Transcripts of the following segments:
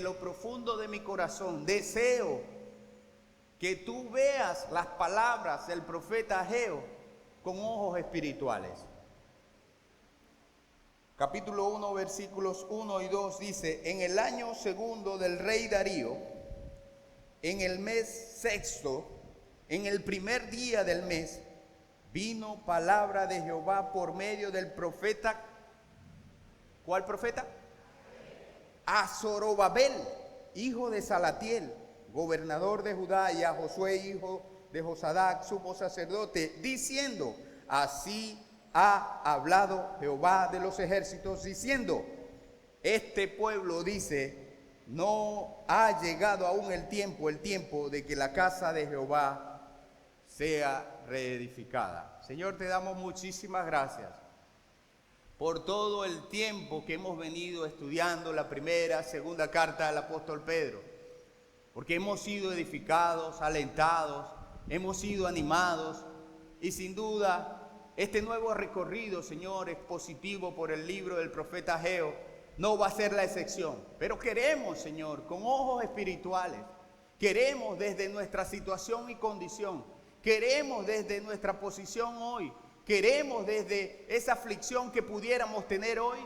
lo profundo de mi corazón, deseo que tú veas las palabras del profeta Ageo con ojos espirituales. Capítulo 1, versículos 1 y 2 dice: en el año segundo del rey Darío, en el mes sexto, en el primer día del mes, vino palabra de Jehová por medio del profeta. ¿Cuál profeta? A Zorobabel, hijo de Salatiel, gobernador de Judá, y a Josué, hijo de Josadac, sumo sacerdote, diciendo: así ha hablado Jehová de los ejércitos, diciendo: este pueblo dice, no ha llegado aún el tiempo de que la casa de Jehová sea reedificada. Señor, te damos muchísimas gracias por todo el tiempo que hemos venido estudiando la primera, segunda carta del apóstol Pedro, porque hemos sido edificados, alentados, hemos sido animados, y sin duda este nuevo recorrido, Señor, expositivo por el libro del profeta Ageo no va a ser la excepción. Pero queremos, Señor, con ojos espirituales, queremos desde nuestra situación y condición, queremos desde nuestra posición hoy, queremos desde esa aflicción que pudiéramos tener hoy,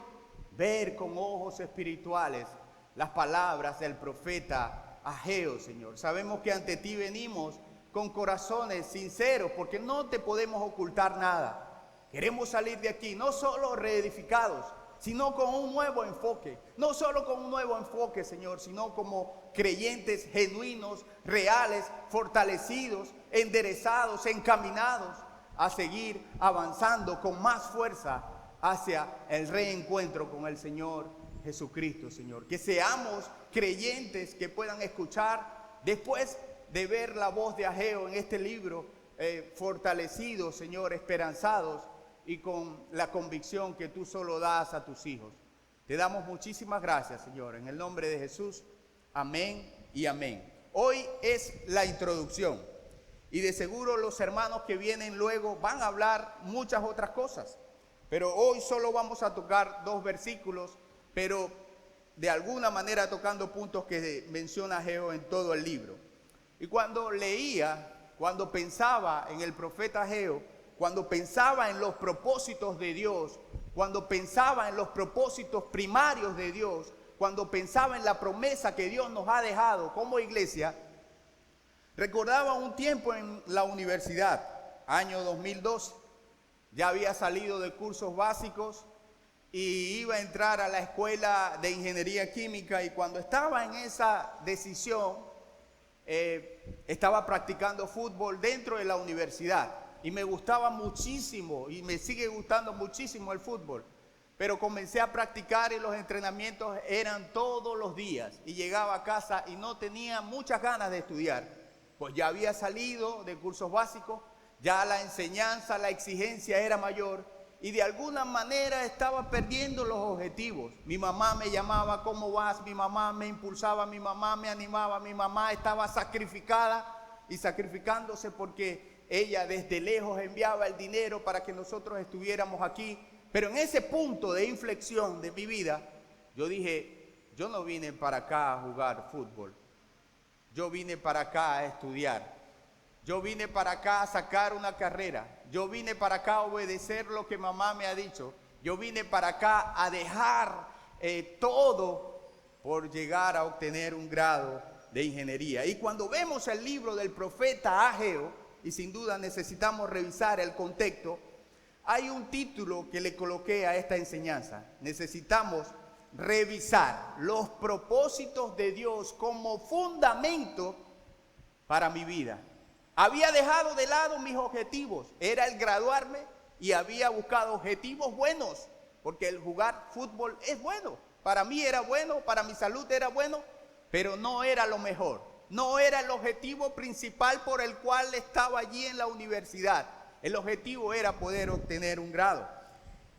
ver con ojos espirituales las palabras del profeta Ageo, Señor. Sabemos que ante ti venimos con corazones sinceros, porque no te podemos ocultar nada. Queremos salir de aquí no solo reedificados, sino con un nuevo enfoque. No solo con un nuevo enfoque, Señor, sino como creyentes genuinos, reales, fortalecidos, enderezados, encaminados a seguir avanzando con más fuerza hacia el reencuentro con el Señor Jesucristo, Señor. Que seamos creyentes que puedan escuchar después de ver la voz de Ageo en este libro, fortalecidos, Señor, esperanzados y con la convicción que tú solo das a tus hijos. Te damos muchísimas gracias, Señor, en el nombre de Jesús. Amén y amén. Hoy es la introducción y de seguro los hermanos que vienen luego van a hablar muchas otras cosas, pero hoy solo vamos a tocar 2 versículos, pero de alguna manera tocando puntos que menciona Ageo en todo el libro. Y cuando leía, cuando pensaba en el profeta Ageo, cuando pensaba en los propósitos de Dios, cuando pensaba en los propósitos primarios de Dios, cuando pensaba en la promesa que Dios nos ha dejado como iglesia, recordaba un tiempo en la universidad, año 2012, ya había salido de cursos básicos y iba a entrar a la escuela de ingeniería química, y cuando estaba en esa decisión, estaba practicando fútbol dentro de la universidad y me gustaba muchísimo y me sigue gustando muchísimo el fútbol, pero comencé a practicar y los entrenamientos eran todos los días y llegaba a casa y no tenía muchas ganas de estudiar, pues ya había salido de cursos básicos, ya la enseñanza, la exigencia era mayor y de alguna manera estaba perdiendo los objetivos. Mi mamá me llamaba: ¿cómo vas? Mi mamá me impulsaba, mi mamá me animaba, mi mamá estaba sacrificada y sacrificándose porque ella desde lejos enviaba el dinero para que nosotros estuviéramos aquí. Pero en ese punto de inflexión de mi vida, yo dije: yo no vine para acá a jugar fútbol, yo vine para acá a estudiar, yo vine para acá a sacar una carrera, yo vine para acá a obedecer lo que mamá me ha dicho, yo vine para acá a dejar todo por llegar a obtener un grado de ingeniería. Y cuando vemos el libro del profeta Ageo, y sin duda necesitamos revisar el contexto, hay un título que le coloqué a esta enseñanza: necesitamos revisar los propósitos de Dios como fundamento para mi vida. Había dejado de lado mis objetivos, era el graduarme, y había buscado objetivos buenos, porque el jugar fútbol es bueno, para mí era bueno, para mi salud era bueno, pero no era lo mejor, no era el objetivo principal por el cual estaba allí en la universidad. El objetivo era poder obtener un grado.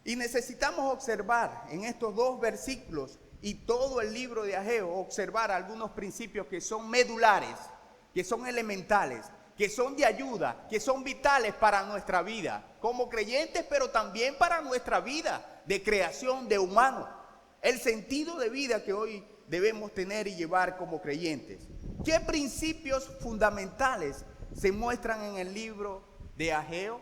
Y necesitamos observar en estos 2 versículos y todo el libro de Ageo, observar algunos principios que son medulares, que son elementales, que son de ayuda, que son vitales para nuestra vida como creyentes, pero también para nuestra vida de creación de humano. El sentido de vida que hoy debemos tener y llevar como creyentes. ¿Qué principios fundamentales se muestran en el libro de Ageo?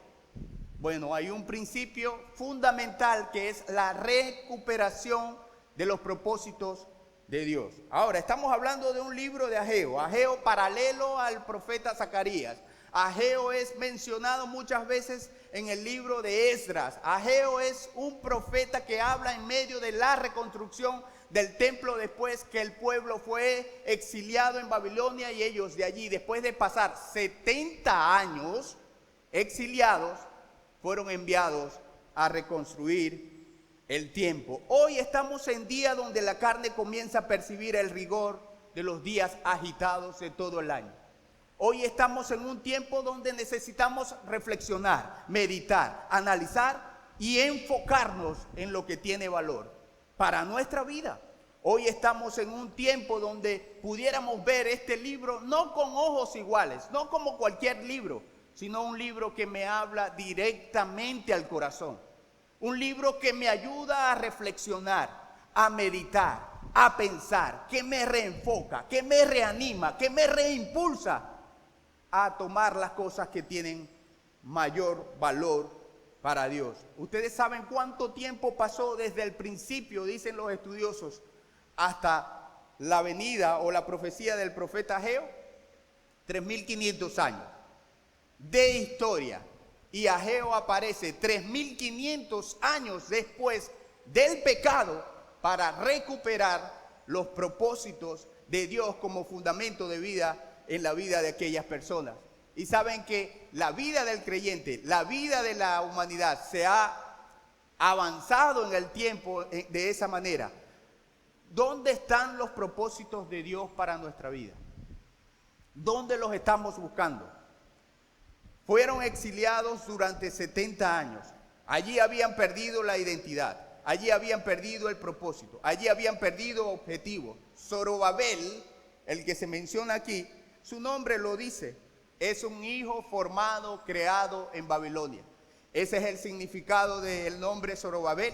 Bueno, hay un principio fundamental que es la recuperación de los propósitos de Dios. Ahora, estamos hablando de un libro de Ageo. Ageo paralelo al profeta Zacarías. Ageo es mencionado muchas veces en el libro de Esdras. Ageo es un profeta que habla en medio de la reconstrucción del templo después que el pueblo fue exiliado en Babilonia y ellos de allí, después de pasar 70 años exiliados, fueron enviados a reconstruir el tiempo. Hoy estamos en día donde la carne comienza a percibir el rigor de los días agitados de todo el año. Hoy estamos en un tiempo donde necesitamos reflexionar, meditar, analizar y enfocarnos en lo que tiene valor para nuestra vida. Hoy estamos en un tiempo donde pudiéramos ver este libro no con ojos iguales, no como cualquier libro, sino un libro que me habla directamente al corazón. Un libro que me ayuda a reflexionar, a meditar, a pensar, que me reenfoca, que me reanima, que me reimpulsa a tomar las cosas que tienen mayor valor para Dios. Ustedes saben cuánto tiempo pasó desde el principio, dicen los estudiosos, hasta la venida o la profecía del profeta Ageo. 3.500 años de historia. Y Ageo aparece 3.500 años después del pecado para recuperar los propósitos de Dios como fundamento de vida en la vida de aquellas personas. Y saben que la vida del creyente, la vida de la humanidad se ha avanzado en el tiempo de esa manera. ¿Dónde están los propósitos de Dios para nuestra vida? ¿Dónde los estamos buscando? Fueron exiliados durante 70 años. Allí habían perdido la identidad. Allí habían perdido el propósito. Allí habían perdido objetivos. Zorobabel, el que se menciona aquí, su nombre lo dice. Es un hijo formado, creado en Babilonia. Ese es el significado del nombre Zorobabel.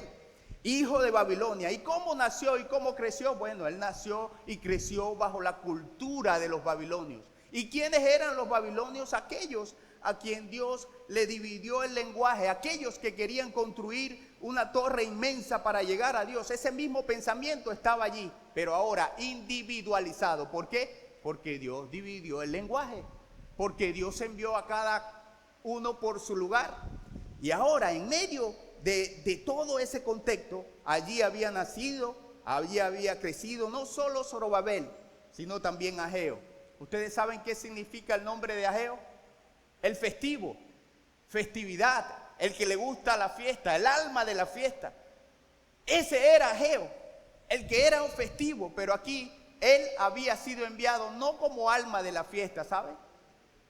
Hijo de Babilonia. ¿Y cómo nació y cómo creció? Bueno, él nació y creció bajo la cultura de los babilonios. ¿Y quiénes eran los babilonios? Aquellos a quien Dios le dividió el lenguaje, aquellos que querían construir una torre inmensa para llegar a Dios. Ese mismo pensamiento estaba allí, pero ahora individualizado. ¿Por qué? Porque Dios dividió el lenguaje, porque Dios envió a cada uno por su lugar. Y ahora, en medio de todo ese contexto, allí había nacido, allí había crecido no solo Zorobabel, sino también Ageo. ¿Ustedes saben qué significa el nombre de Ageo? El festivo, festividad, el que le gusta la fiesta, el alma de la fiesta. Ese era Ageo, el que era un festivo, pero aquí él había sido enviado no como alma de la fiesta, ¿saben?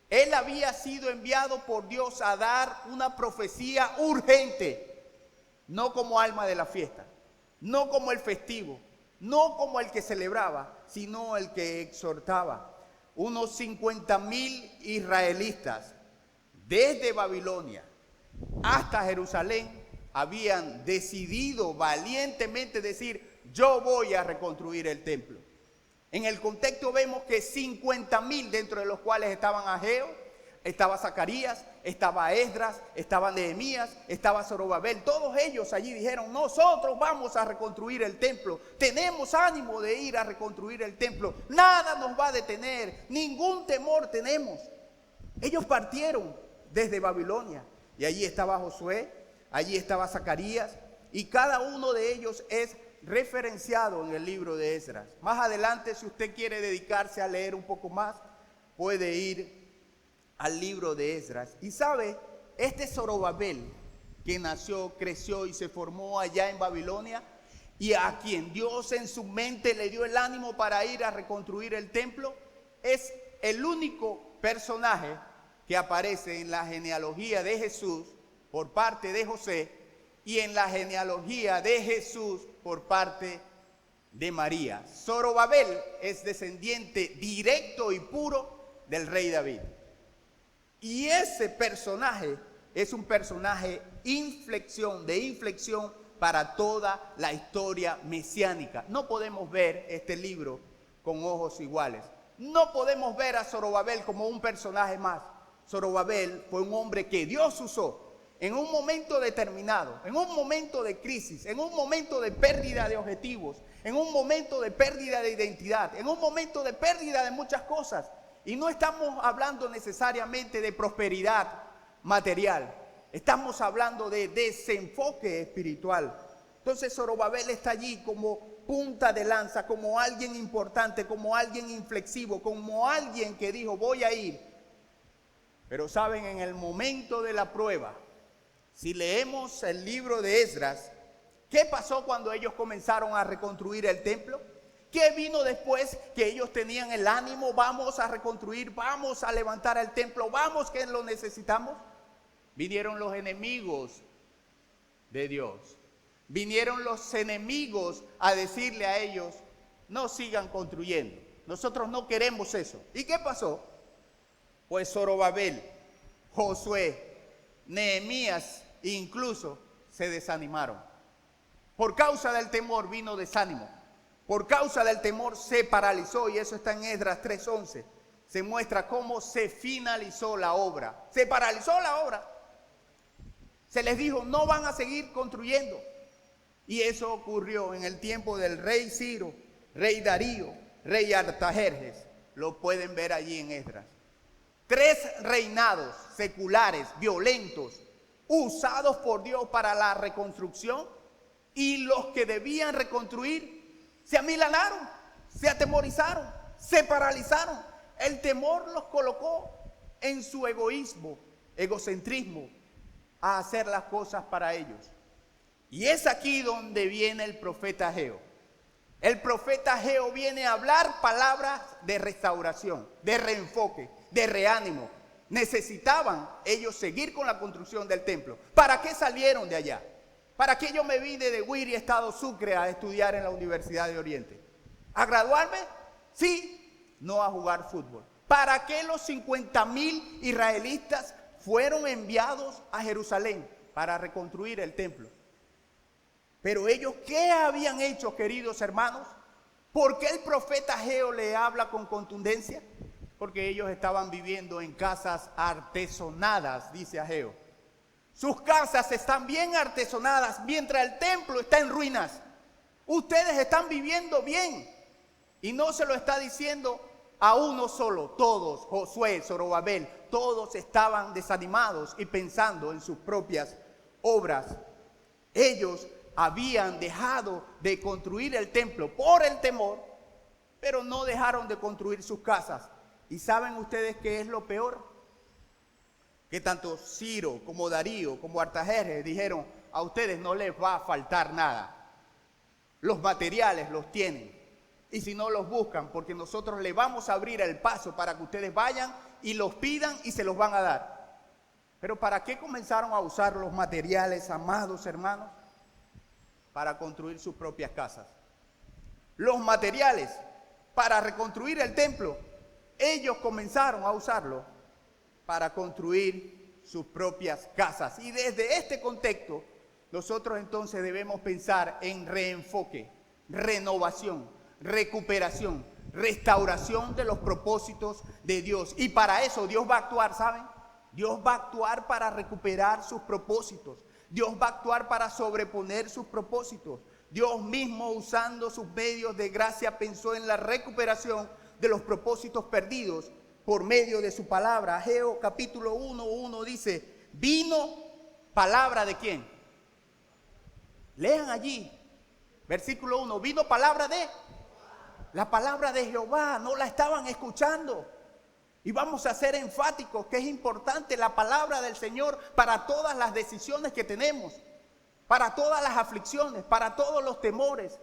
Él había sido enviado por Dios a dar una profecía urgente, no como alma de la fiesta, no como el festivo, no como el que celebraba, sino el que exhortaba. Unos 50,000 israelitas desde Babilonia hasta Jerusalén habían decidido valientemente decir: yo voy a reconstruir el templo. En el contexto vemos que 50,000, dentro de los cuales estaban Ageo, estaba Zacarías, estaba Esdras, estaba Nehemías, estaba Zorobabel. Todos ellos allí dijeron: nosotros vamos a reconstruir el templo. Tenemos ánimo de ir a reconstruir el templo. Nada nos va a detener, ningún temor tenemos. Ellos partieron desde Babilonia y allí estaba Josué, allí estaba Zacarías, y cada uno de ellos es referenciado en el libro de Esdras. Más adelante, si usted quiere dedicarse a leer un poco más, puede ir al libro de Esdras. Y sabe, este Zorobabel que nació, creció y se formó allá en Babilonia, y a quien Dios en su mente le dio el ánimo para ir a reconstruir el templo, es el único personaje que aparece en la genealogía de Jesús por parte de José y en la genealogía de Jesús por parte de María. Zorobabel es descendiente directo y puro del rey David. Y ese personaje es un personaje de inflexión para toda la historia mesiánica. No podemos ver este libro con ojos iguales. No podemos ver a Zorobabel como un personaje más. Zorobabel fue un hombre que Dios usó en un momento determinado, en un momento de crisis, en un momento de pérdida de objetivos, en un momento de pérdida de identidad, en un momento de pérdida de muchas cosas. Y no estamos hablando necesariamente de prosperidad material, estamos hablando de desenfoque espiritual. Entonces Zorobabel está allí como punta de lanza, como alguien importante, como alguien inflexivo, como alguien que dijo voy a ir. Pero saben, en el momento de la prueba, si leemos el libro de Esdras, ¿qué pasó cuando ellos comenzaron a reconstruir el templo? ¿Qué vino después? Que ellos tenían el ánimo, vamos a reconstruir, vamos a levantar el templo, vamos que lo necesitamos. Vinieron los enemigos de Dios. Vinieron los enemigos a decirle a ellos, no sigan construyendo. Nosotros no queremos eso. ¿Y qué pasó? Pues Zorobabel, Josué, Nehemías incluso se desanimaron. Por causa del temor vino desánimo. Por causa del temor se paralizó, y eso está en Esdras 3:11. Se muestra cómo se finalizó la obra. Se paralizó la obra. Se les dijo, no van a seguir construyendo. Y eso ocurrió en el tiempo del rey Ciro, rey Darío, rey Artajerjes. Lo pueden ver allí en Esdras. 3 reinados seculares, violentos, usados por Dios para la reconstrucción, y los que debían reconstruir se amilanaron, se atemorizaron, se paralizaron. El temor los colocó en su egoísmo, egocentrismo, a hacer las cosas para ellos. Y es aquí donde viene el profeta Ageo. El profeta Ageo viene a hablar palabras de restauración, de reenfoque, de reánimo. Necesitaban ellos seguir con la construcción del templo. ¿Para qué salieron de allá? ¿Para qué yo me vine de Huiri, Estado Sucre, a estudiar en la Universidad de Oriente? ¿A graduarme? Sí, no a jugar fútbol. ¿Para qué los 50,000 israelitas fueron enviados a Jerusalén? Para reconstruir el templo. Pero ellos, ¿qué habían hecho, queridos hermanos? ¿Por qué el profeta Ageo le habla con contundencia? Porque ellos estaban viviendo en casas artesonadas, dice Ageo. Sus casas están bien artesonadas mientras el templo está en ruinas. Ustedes están viviendo bien. Y no se lo está diciendo a uno solo. Todos, Josué, Zorobabel, todos estaban desanimados y pensando en sus propias obras. Ellos habían dejado de construir el templo por el temor, pero no dejaron de construir sus casas. ¿Y saben ustedes qué es lo peor? Que tanto Ciro como Darío como Artajerjes dijeron, a ustedes no les va a faltar nada. Los materiales los tienen. Y si no los buscan, porque nosotros les vamos a abrir el paso para que ustedes vayan y los pidan y se los van a dar. Pero ¿para qué comenzaron a usar los materiales, amados hermanos? Para construir sus propias casas. Los materiales para reconstruir el templo, ellos comenzaron a usarlo para construir sus propias casas. Y desde este contexto, nosotros entonces debemos pensar en reenfoque, renovación, recuperación, restauración de los propósitos de Dios. Y para eso Dios va a actuar, ¿saben? Dios va a actuar para recuperar sus propósitos. Dios va a actuar para sobreponer sus propósitos. Dios mismo, usando sus medios de gracia, pensó en la recuperación de los propósitos perdidos por medio de su palabra. Ageo capítulo 1:1 dice, vino palabra de quién. Lean allí, versículo 1, vino palabra de, la palabra de Jehová, no la estaban escuchando. Y vamos a ser enfáticos que es importante la palabra del Señor para todas las decisiones que tenemos, para todas las aflicciones, para todos los temores,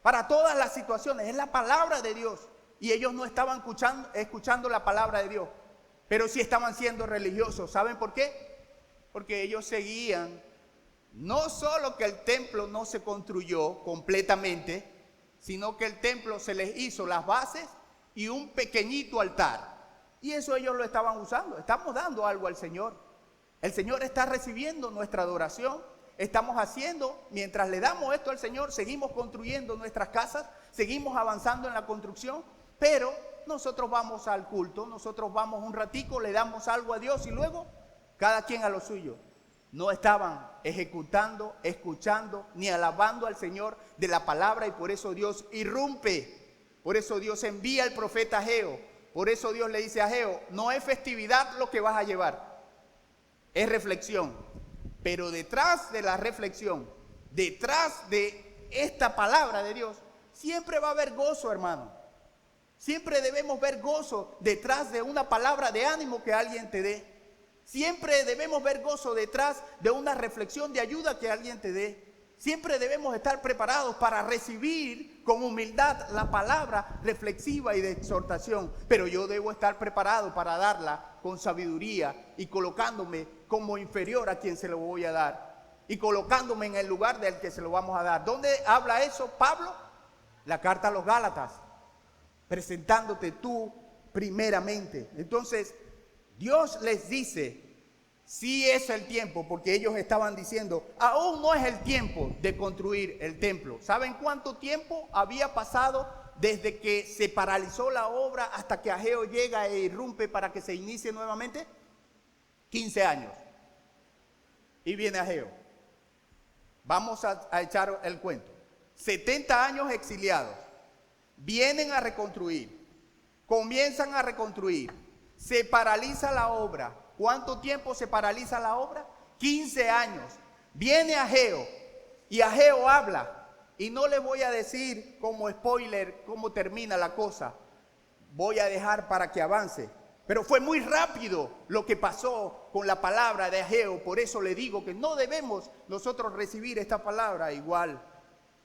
para todas las situaciones. Es la palabra de Dios. Y ellos no estaban escuchando la palabra de Dios, pero sí estaban siendo religiosos. ¿Saben por qué? Porque ellos seguían, no solo que el templo no se construyó completamente, sino que el templo se les hizo las bases y un pequeñito altar. Y eso ellos lo estaban usando. Estamos dando algo al Señor. El Señor está recibiendo nuestra adoración. estamos haciendo, mientras le damos esto al Señor, seguimos construyendo nuestras casas, seguimos avanzando en la construcción, pero nosotros vamos al culto, nosotros vamos un ratico, le damos algo a Dios y luego cada quien a lo suyo. No estaban ejecutando, escuchando, ni alabando al Señor de la palabra, y por eso Dios irrumpe, por eso Dios envía al profeta Ageo, por eso Dios le dice a Ageo, no es festividad lo que vas a llevar, es reflexión. Pero detrás de la reflexión, detrás de esta palabra de Dios, siempre va a haber gozo, hermano. Siempre debemos ver gozo detrás de una palabra de ánimo que alguien te dé. Siempre debemos ver gozo detrás de una reflexión de ayuda que alguien te dé. Siempre debemos estar preparados para recibir con humildad la palabra reflexiva y de exhortación. Pero yo debo estar preparado para darla con sabiduría y colocándome como inferior a quien se lo voy a dar. Y colocándome en el lugar del que se lo vamos a dar. ¿Dónde habla eso Pablo? La carta a los Gálatas. Presentándote tú primeramente. Entonces, Dios les dice, sí es el tiempo, porque ellos estaban diciendo, aún no es el tiempo de construir el templo. ¿Saben cuánto tiempo había pasado desde que se paralizó la obra hasta que Ageo llega e irrumpe para que se inicie nuevamente? 15 años. Y viene Ageo. Vamos a echar el cuento. 70 años exiliados. Vienen a reconstruir. Comienzan a reconstruir. Se paraliza la obra. ¿Cuánto tiempo se paraliza la obra? 15 años. Viene Ageo y Ageo habla. Y no le voy a decir como spoiler cómo termina la cosa. Voy a dejar para que avance. Pero fue muy rápido lo que pasó con la palabra de Ageo. Por eso le digo que no debemos nosotros recibir esta palabra igual,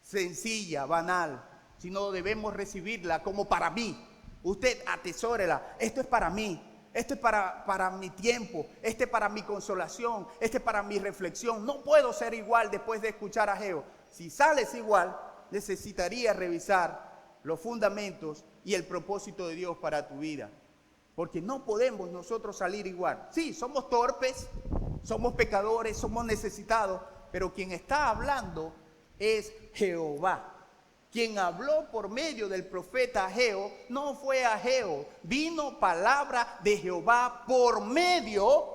sencilla, banal, sino debemos recibirla como para mí. Usted atesórela. Esto es para mí. Esto es para mi tiempo. Este es para mi consolación. Este es para mi reflexión. No puedo ser igual después de escuchar a Ageo. Si sales igual, necesitaría revisar los fundamentos y el propósito de Dios para tu vida. Porque no podemos nosotros salir igual. Sí, somos torpes, somos pecadores, somos necesitados, pero quien está hablando es Jehová. Quien habló por medio del profeta Ageo no fue Ageo, vino palabra de Jehová por medio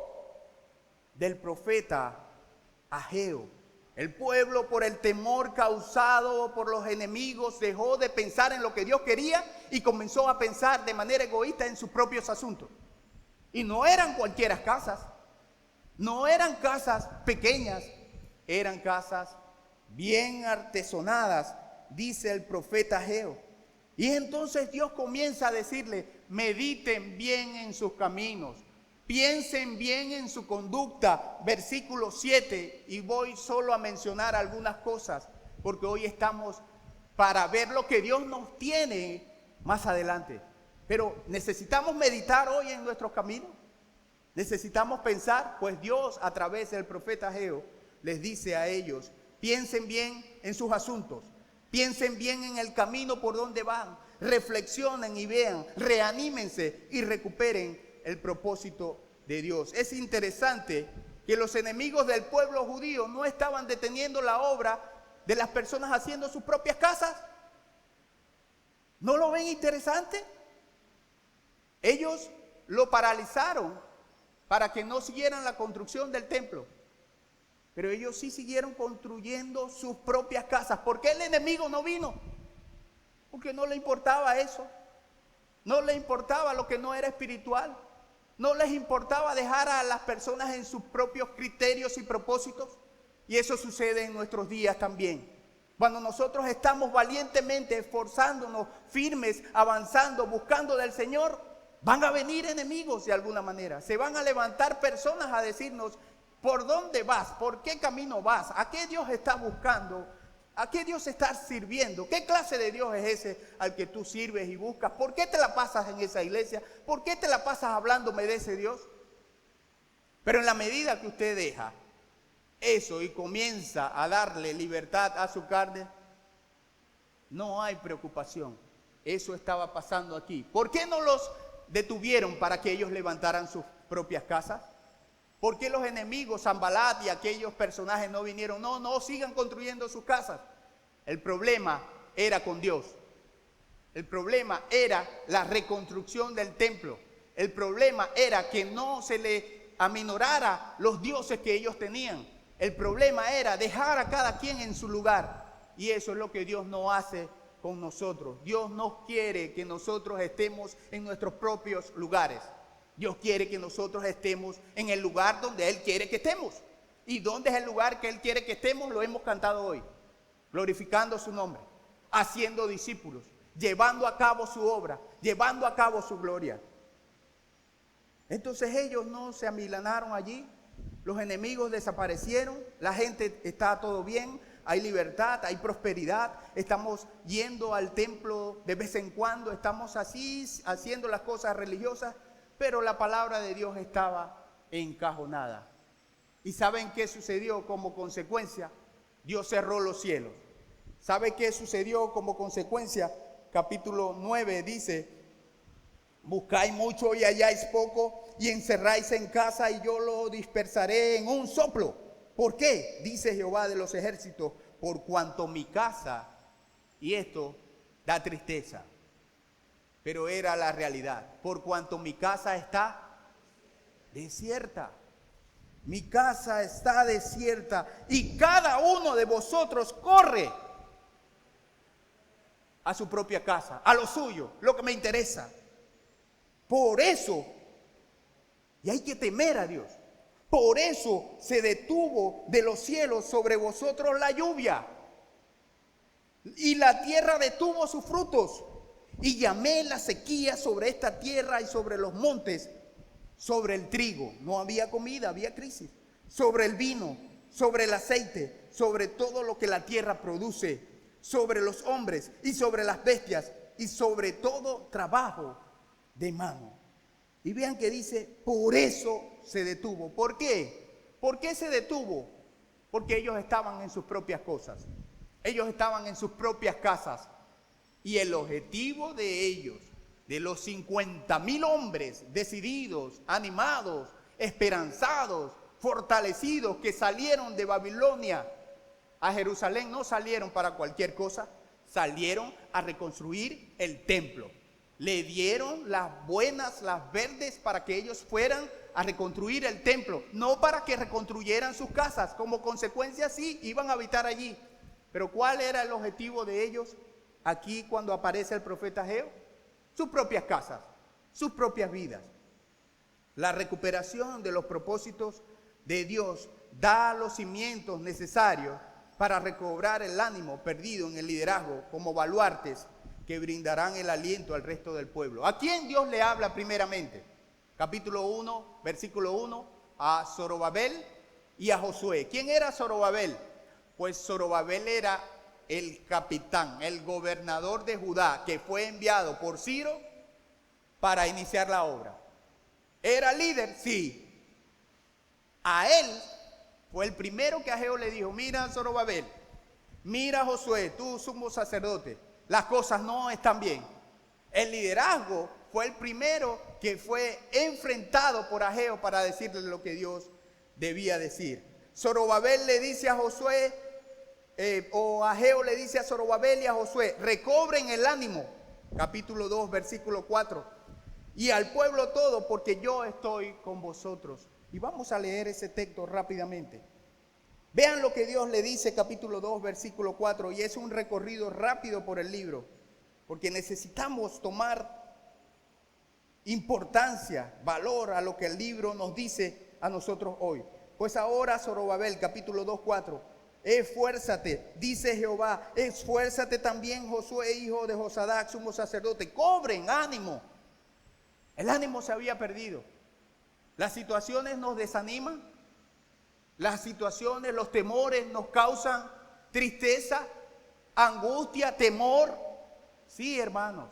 del profeta Ageo. El pueblo, por el temor causado por los enemigos, dejó de pensar en lo que Dios quería y comenzó a pensar de manera egoísta en sus propios asuntos. Y no eran cualquiera casas, no eran casas pequeñas, eran casas bien artesonadas, dice el profeta Ageo. Y entonces Dios comienza a decirle, mediten bien en sus caminos, piensen bien en su conducta. Versículo 7, y voy solo a mencionar algunas cosas, porque hoy estamos para ver lo que Dios nos tiene más adelante. Pero necesitamos meditar hoy en nuestros caminos. Necesitamos pensar, pues Dios a través del profeta Ageo les dice a ellos, piensen bien en sus asuntos. Piensen bien en el camino por donde van, reflexionen y vean, reanímense y recuperen el propósito de Dios. Es interesante que los enemigos del pueblo judío no estaban deteniendo la obra de las personas haciendo sus propias casas. ¿No lo ven interesante? Ellos lo paralizaron para que no siguieran la construcción del templo. Pero ellos sí siguieron construyendo sus propias casas. ¿Por qué el enemigo no vino? Porque no le importaba eso. No le importaba lo que no era espiritual. No les importaba dejar a las personas en sus propios criterios y propósitos. Y eso sucede en nuestros días también. Cuando nosotros estamos valientemente esforzándonos, firmes, avanzando, buscando del Señor, van a venir enemigos de alguna manera. Se van a levantar personas a decirnos, ¿por dónde vas? ¿Por qué camino vas? ¿A qué Dios estás buscando? ¿A qué Dios estás sirviendo? ¿Qué clase de Dios es ese al que tú sirves y buscas? ¿Por qué te la pasas en esa iglesia? ¿Por qué te la pasas hablándome de ese Dios? Pero en la medida que usted deja eso y comienza a darle libertad a su carne, no hay preocupación. Eso estaba pasando aquí. ¿Por qué no los detuvieron para que ellos levantaran sus propias casas? ¿Por qué los enemigos, Sanbalat y aquellos personajes no vinieron? No, sigan construyendo sus casas. El problema era con Dios. El problema era la reconstrucción del templo. El problema era que no se le aminorara los dioses que ellos tenían. El problema era dejar a cada quien en su lugar. Y eso es lo que Dios no hace con nosotros. Dios no quiere que nosotros estemos en nuestros propios lugares. Dios quiere que nosotros estemos en el lugar donde Él quiere que estemos. ¿Y dónde es el lugar que Él quiere que estemos? Lo hemos cantado hoy. Glorificando su nombre, haciendo discípulos, llevando a cabo su obra, llevando a cabo su gloria. Entonces ellos no se amilanaron allí. Los enemigos desaparecieron. La gente está todo bien. Hay libertad, hay prosperidad. Estamos yendo al templo de vez en cuando. Estamos así haciendo las cosas religiosas. Pero la palabra de Dios estaba encajonada. ¿Y saben qué sucedió como consecuencia? Dios cerró los cielos. ¿Sabe qué sucedió como consecuencia? Capítulo 9 dice: buscáis mucho y halláis poco, y encerráis en casa, y yo lo dispersaré en un soplo. ¿Por qué? Dice Jehová de los ejércitos: por cuanto mi casa, y esto da tristeza, pero era la realidad, por cuanto mi casa está desierta. Mi casa está desierta, y cada uno de vosotros corre a su propia casa, a lo suyo, lo que me interesa. Por eso, y hay que temer a Dios, por eso se detuvo de los cielos sobre vosotros la lluvia, y la tierra detuvo sus frutos, y llamé la sequía sobre esta tierra y sobre los montes, sobre el trigo, no había comida, había crisis, sobre el vino, sobre el aceite, sobre todo lo que la tierra produce, sobre los hombres y sobre las bestias, y sobre todo trabajo de mano. Y vean que dice: por eso se detuvo. ¿Por qué? ¿Por qué se detuvo? Porque ellos estaban en sus propias cosas. Ellos estaban en sus propias casas. Y el objetivo de ellos, de los 50,000 hombres decididos, animados, esperanzados, fortalecidos, que salieron de Babilonia a Jerusalén, no salieron para cualquier cosa, salieron a reconstruir el templo. Le dieron las buenas, las verdes, para que ellos fueran a reconstruir el templo, no para que reconstruyeran sus casas. Como consecuencia, sí, iban a habitar allí. Pero ¿cuál era el objetivo de ellos aquí cuando aparece el profeta Ageo? Sus propias casas, sus propias vidas. La recuperación de los propósitos de Dios da los cimientos necesarios para recobrar el ánimo perdido en el liderazgo, como baluartes que brindarán el aliento al resto del pueblo. ¿A quién Dios le habla primeramente? Capítulo 1, versículo 1, a Zorobabel y a Josué. ¿Quién era Zorobabel? Pues Zorobabel era el capitán, el gobernador de Judá, que fue enviado por Ciro para iniciar la obra. ¿Era líder? Sí. A él fue el primero que Ageo le dijo: mira, Zorobabel, mira, Josué, tú sumo sacerdote, las cosas no están bien. El liderazgo fue el primero que fue enfrentado por Ageo para decirle lo que Dios debía decir. Zorobabel le dice a Josué, o Ageo le dice a Zorobabel y a Josué: recobren el ánimo. Capítulo 2, versículo 4. Y al pueblo todo, porque yo estoy con vosotros. Y vamos a leer ese texto rápidamente. Vean lo que Dios le dice, capítulo 2, versículo 4. Y es un recorrido rápido por el libro, porque necesitamos tomar importancia, valor a lo que el libro nos dice a nosotros hoy. Pues ahora, Zorobabel, capítulo 2, 4. Esfuérzate, dice Jehová, esfuérzate también, Josué, hijo de Josadac, sumo sacerdote. Cobren ánimo. El ánimo se había perdido. Las situaciones nos desaniman. Las situaciones, los temores nos causan tristeza, angustia, temor. Sí, hermanos.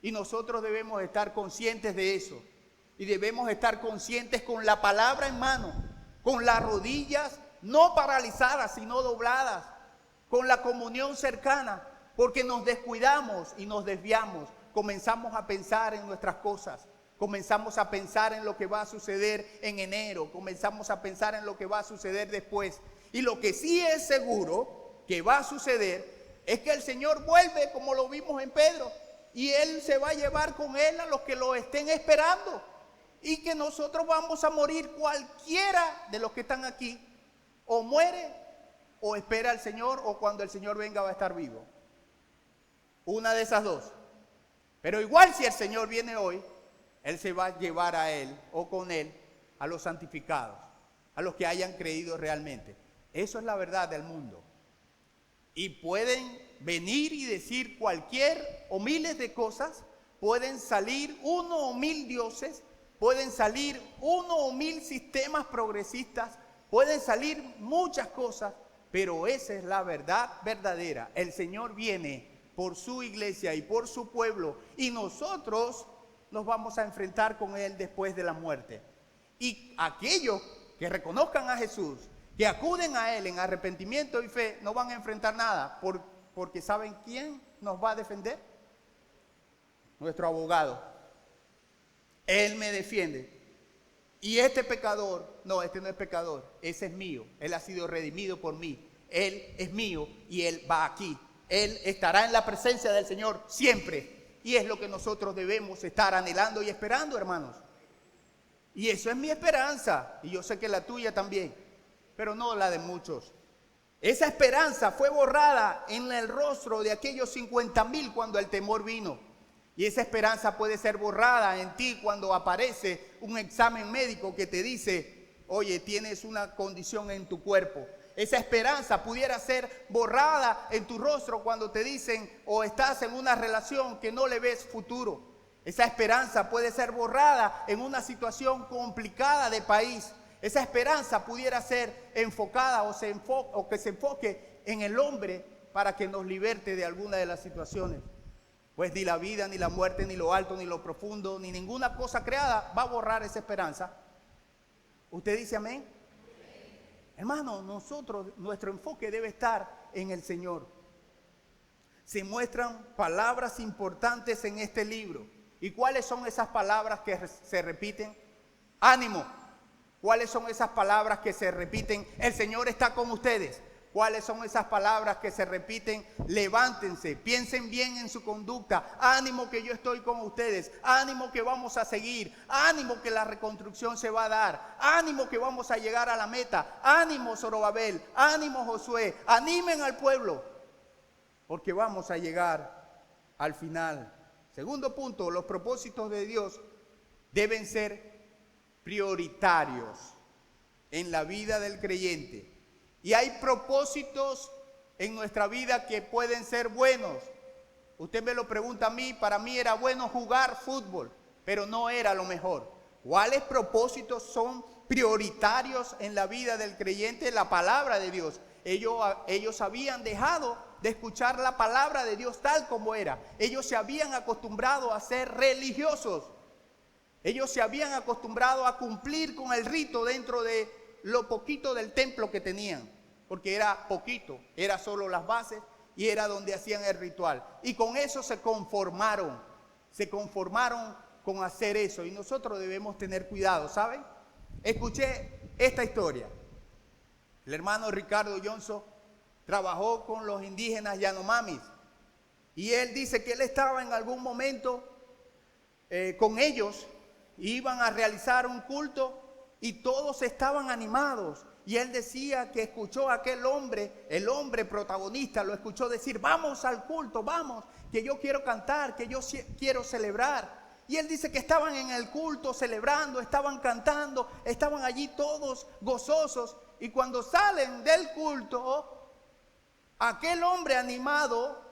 Y nosotros debemos estar conscientes de eso. Y debemos estar conscientes con la palabra en mano, con las rodillas no paralizadas, sino dobladas, con la comunión cercana, porque nos descuidamos y nos desviamos. Comenzamos a pensar en nuestras cosas, comenzamos a pensar en lo que va a suceder en enero, comenzamos a pensar en lo que va a suceder después. Y lo que sí es seguro que va a suceder es que el Señor vuelve, como lo vimos en Pedro, y Él se va a llevar con Él a los que lo estén esperando, y que nosotros vamos a morir, cualquiera de los que están aquí, o muere, o espera al Señor, o cuando el Señor venga va a estar vivo. Una de esas dos. Pero igual si el Señor viene hoy, Él se va a llevar a Él, o con Él, a los santificados, a los que hayan creído realmente. Eso es la verdad del mundo. Y pueden venir y decir cualquier o miles de cosas, pueden salir 1 o 1000 dioses, pueden salir 1 o 1000 sistemas progresistas, pueden salir muchas cosas, pero esa es la verdad verdadera. El Señor viene por su iglesia y por su pueblo, y nosotros nos vamos a enfrentar con Él después de la muerte. Y aquellos que reconozcan a Jesús, que acuden a Él en arrepentimiento y fe, no van a enfrentar nada, porque ¿saben quién nos va a defender? Nuestro abogado. Él me defiende. Y este pecador, no, este no es pecador, ese es mío. Él ha sido redimido por mí. Él es mío y Él va aquí. Él estará en la presencia del Señor siempre. Y es lo que nosotros debemos estar anhelando y esperando, hermanos. Y eso es mi esperanza. Y yo sé que la tuya también, pero no la de muchos. Esa esperanza fue borrada en el rostro de aquellos 50,000 cuando el temor vino. Y esa esperanza puede ser borrada en ti cuando aparece un examen médico que te dice, oye, tienes una condición en tu cuerpo. Esa esperanza pudiera ser borrada en tu rostro cuando te dicen o estás en una relación que no le ves futuro. Esa esperanza puede ser borrada en una situación complicada de país. Esa esperanza pudiera ser enfocada o que se enfoque en el hombre para que nos liberte de alguna de las situaciones. Pues ni la vida, ni la muerte, ni lo alto, ni lo profundo, ni ninguna cosa creada va a borrar esa esperanza. ¿Usted dice amén? Hermano, nuestro enfoque debe estar en el Señor. Se muestran palabras importantes en este libro. ¿Y cuáles son esas palabras que se repiten? Ánimo. ¿Cuáles son esas palabras que se repiten? El Señor está con ustedes. ¿Cuáles son esas palabras que se repiten? Levántense, piensen bien en su conducta. Ánimo que yo estoy con ustedes. Ánimo que vamos a seguir. Ánimo que la reconstrucción se va a dar. Ánimo que vamos a llegar a la meta. Ánimo Zorobabel. Ánimo Josué. Animen al pueblo. Porque vamos a llegar al final. Segundo punto, los propósitos de Dios deben ser prioritarios en la vida del creyente. Y hay propósitos en nuestra vida que pueden ser buenos. Usted me lo pregunta a mí, para mí era bueno jugar fútbol, pero no era lo mejor. ¿Cuáles propósitos son prioritarios en la vida del creyente? La palabra de Dios. Ellos habían dejado de escuchar la palabra de Dios tal como era. Ellos se habían acostumbrado a ser religiosos. Ellos se habían acostumbrado a cumplir con el rito dentro de lo poquito del templo que tenían, porque era poquito, era solo las bases y era donde hacían el ritual. Y con eso se conformaron con hacer eso. Y nosotros debemos tener cuidado, ¿saben? Escuché esta historia. El hermano Ricardo Johnson trabajó con los indígenas Yanomamis y él dice que él estaba en algún momento con ellos. Iban a realizar un culto y todos estaban animados. Y él decía que escuchó a aquel hombre, el hombre protagonista, lo escuchó decir, vamos al culto, vamos, que yo quiero cantar, que yo quiero celebrar. Y él dice que estaban en el culto celebrando, estaban cantando, estaban allí todos gozosos. Y cuando salen del culto, aquel hombre animado,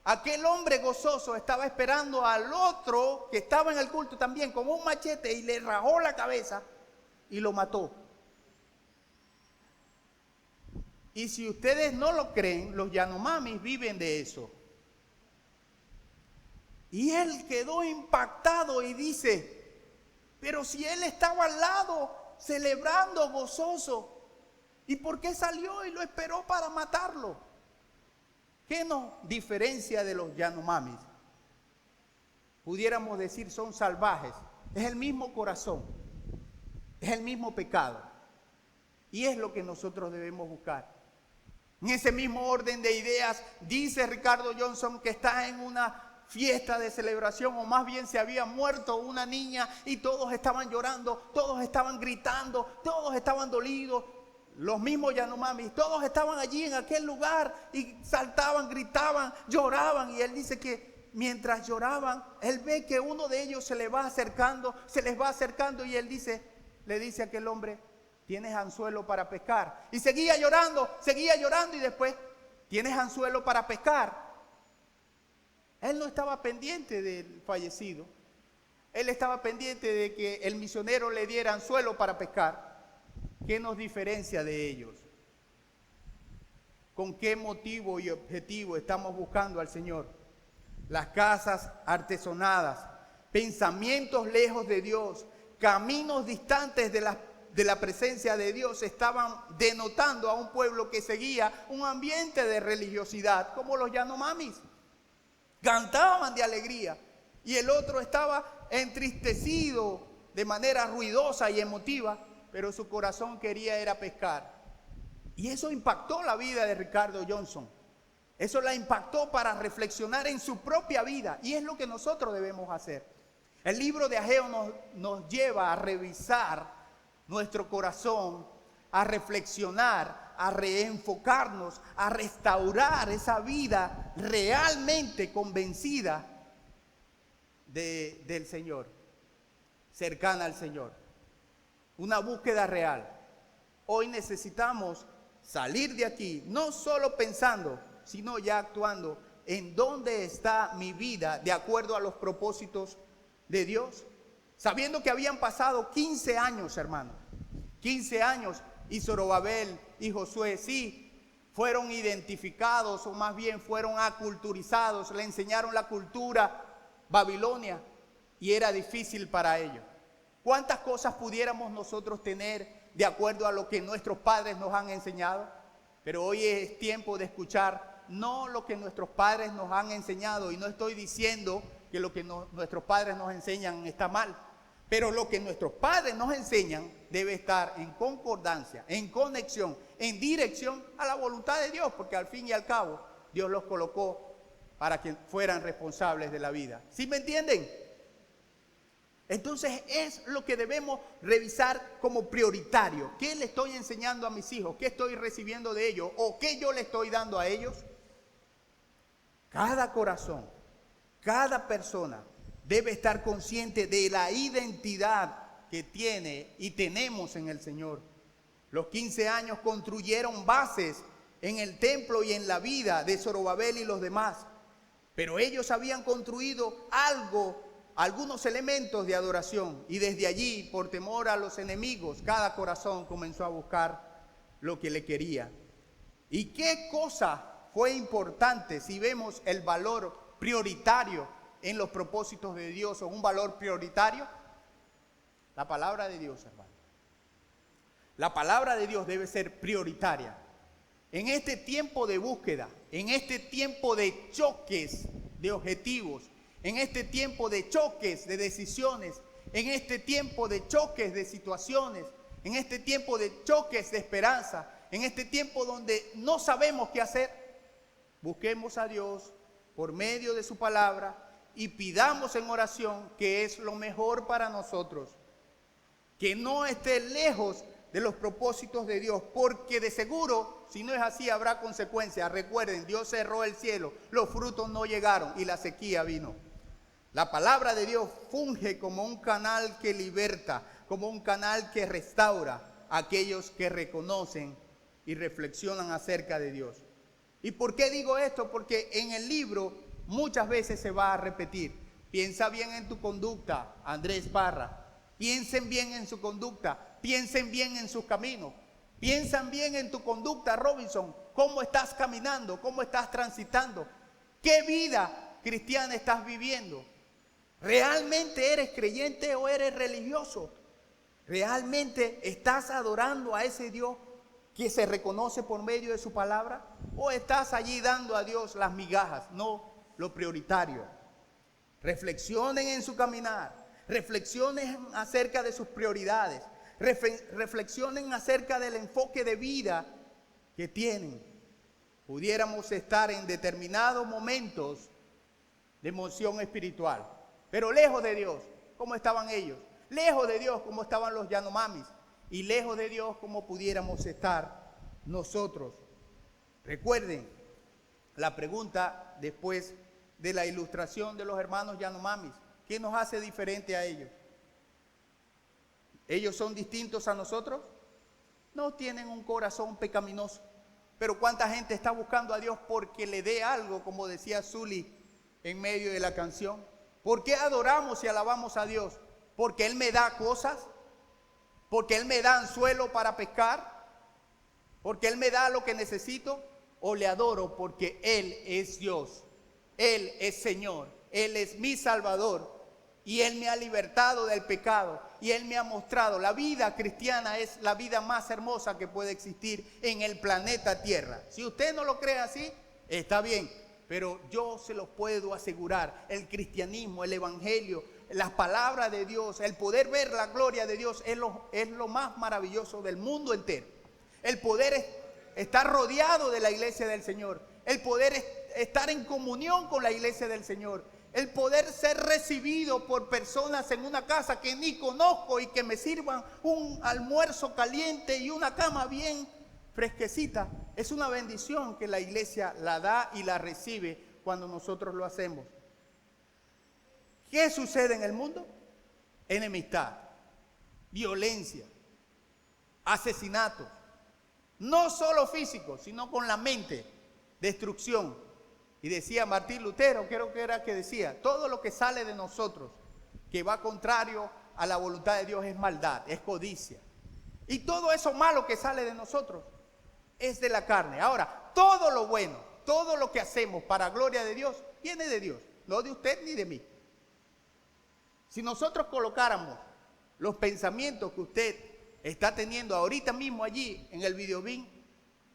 aquel hombre gozoso estaba esperando al otro que estaba en el culto también con un machete y le rajó la cabeza y lo mató. Y si ustedes no lo creen, los Yanomamis viven de eso. Y él quedó impactado y dice, pero si él estaba al lado celebrando gozoso, ¿y por qué salió y lo esperó para matarlo? ¿Qué nos diferencia de los Yanomamis? Pudiéramos decir son salvajes, es el mismo corazón, es el mismo pecado. Y es lo que nosotros debemos buscar. En ese mismo orden de ideas, dice Ricardo Johnson que está en una fiesta de celebración, o más bien se había muerto una niña y todos estaban llorando, todos estaban gritando, todos estaban dolidos. Los mismos Yanomamis, todos estaban allí en aquel lugar y saltaban, gritaban, lloraban. Y él dice que mientras lloraban, él ve que uno de ellos se les va acercando y él le dice a aquel hombre: ¿tienes anzuelo para pescar? Y seguía llorando y después: ¿tienes anzuelo para pescar? Él no estaba pendiente del fallecido. Él estaba pendiente de que el misionero le diera anzuelo para pescar. ¿Qué nos diferencia de ellos? ¿Con qué motivo y objetivo estamos buscando al Señor? Las casas artesonadas, pensamientos lejos de Dios, caminos distantes de la presencia de Dios estaban denotando a un pueblo que seguía un ambiente de religiosidad, como los Yanomamis. Cantaban de alegría y el otro estaba entristecido de manera ruidosa y emotiva, pero su corazón quería era pescar. Y eso impactó la vida de Ricardo Johnson. Eso la impactó para reflexionar en su propia vida, y es lo que nosotros debemos hacer. El libro de Ageo nos lleva a revisar nuestro corazón, a reflexionar, a reenfocarnos, a restaurar esa vida realmente convencida del Señor, cercana al Señor. Una búsqueda real. Hoy necesitamos salir de aquí, no solo pensando, sino ya actuando en dónde está mi vida de acuerdo a los propósitos de Dios. Sabiendo que habían pasado 15 años, hermanos. 15 años, y Zorobabel y Josué sí fueron identificados, o más bien fueron aculturizados, le enseñaron la cultura babilonia y era difícil para ellos. ¿Cuántas cosas pudiéramos nosotros tener de acuerdo a lo que nuestros padres nos han enseñado? Pero hoy es tiempo de escuchar no lo que nuestros padres nos han enseñado, y no estoy diciendo que lo que nuestros padres nos enseñan está mal, pero lo que nuestros padres nos enseñan debe estar en concordancia, en conexión, en dirección a la voluntad de Dios, porque al fin y al cabo Dios los colocó para que fueran responsables de la vida. ¿Sí me entienden? Entonces es lo que debemos revisar como prioritario. ¿Qué le estoy enseñando a mis hijos? ¿Qué estoy recibiendo de ellos? ¿O qué yo le estoy dando a ellos? Cada corazón, cada persona debe estar consciente de la identidad que tiene y tenemos en el Señor. Los 15 años construyeron bases en el templo y en la vida de Zorobabel y los demás, pero ellos habían construido algunos elementos de adoración, y desde allí, por temor a los enemigos, cada corazón comenzó a buscar lo que le quería. ¿Y qué cosa fue importante si vemos el valor prioritario en los propósitos de Dios, o un valor prioritario? La palabra de Dios, hermano. La palabra de Dios debe ser prioritaria. En este tiempo de búsqueda, en este tiempo de choques de objetivos, en este tiempo de choques de decisiones, en este tiempo de choques de situaciones, en este tiempo de choques de esperanza, en este tiempo donde no sabemos qué hacer, busquemos a Dios por medio de su palabra y pidamos en oración, que es lo mejor para nosotros, que no esté lejos de los propósitos de Dios, porque de seguro, si no es así, habrá consecuencias. Recuerden, Dios cerró el cielo, los frutos no llegaron y la sequía vino. La palabra de Dios funge como un canal que liberta, como un canal que restaura a aquellos que reconocen y reflexionan acerca de Dios. ¿Y por qué digo esto? Porque en el libro muchas veces se va a repetir: piensa bien en tu conducta, Andrés Parra. Piensen bien en su conducta, piensen bien en sus caminos. Piensan bien en tu conducta, Robinson. ¿Cómo estás caminando? ¿Cómo estás transitando? ¿Qué vida cristiana estás viviendo? ¿Realmente eres creyente o eres religioso? ¿Realmente estás adorando a ese Dios que se reconoce por medio de su palabra? ¿O estás allí dando a Dios las migajas, no lo prioritario? Reflexionen en su caminar, reflexionen acerca de sus prioridades, reflexionen acerca del enfoque de vida que tienen. Pudiéramos estar en determinados momentos de emoción espiritual, pero lejos de Dios, ¿cómo estaban ellos? Lejos de Dios, ¿cómo estaban los Yanomamis? Y lejos de Dios, ¿cómo pudiéramos estar nosotros? Recuerden la pregunta después de la ilustración de los hermanos Yanomamis. ¿Qué nos hace diferente a ellos? ¿Ellos son distintos a nosotros? No tienen un corazón pecaminoso. Pero ¿cuánta gente está buscando a Dios porque le dé algo, como decía Zuli en medio de la canción? ¿Por qué adoramos y alabamos a Dios? ¿Porque Él me da cosas? ¿Porque Él me da anzuelo para pescar? ¿Porque Él me da lo que necesito? ¿O le adoro porque Él es Dios? Él es Señor, Él es mi Salvador y Él me ha libertado del pecado y Él me ha mostrado. La vida cristiana es la vida más hermosa que puede existir en el planeta Tierra. Si usted no lo cree así, está bien, pero yo se los puedo asegurar. El cristianismo, el evangelio, las palabras de Dios, el poder ver la gloria de Dios es lo más maravilloso del mundo entero. El poder estar rodeado de la iglesia del Señor, el poder estar en comunión con la iglesia del Señor, el poder ser recibido por personas en una casa que ni conozco y que me sirvan un almuerzo caliente y una cama bien fresquecita, es una bendición que la iglesia la da y la recibe cuando nosotros lo hacemos. ¿Qué sucede en el mundo? Enemistad, violencia, asesinatos, no solo físicos, sino con la mente, destrucción. Y decía Martín Lutero, creo que era que decía, todo lo que sale de nosotros que va contrario a la voluntad de Dios es maldad, es codicia. Y todo eso malo que sale de nosotros es de la carne. Ahora, todo lo bueno, todo lo que hacemos para gloria de Dios, viene de Dios, no de usted ni de mí. Si nosotros colocáramos los pensamientos que usted está teniendo ahorita mismo allí en el videobin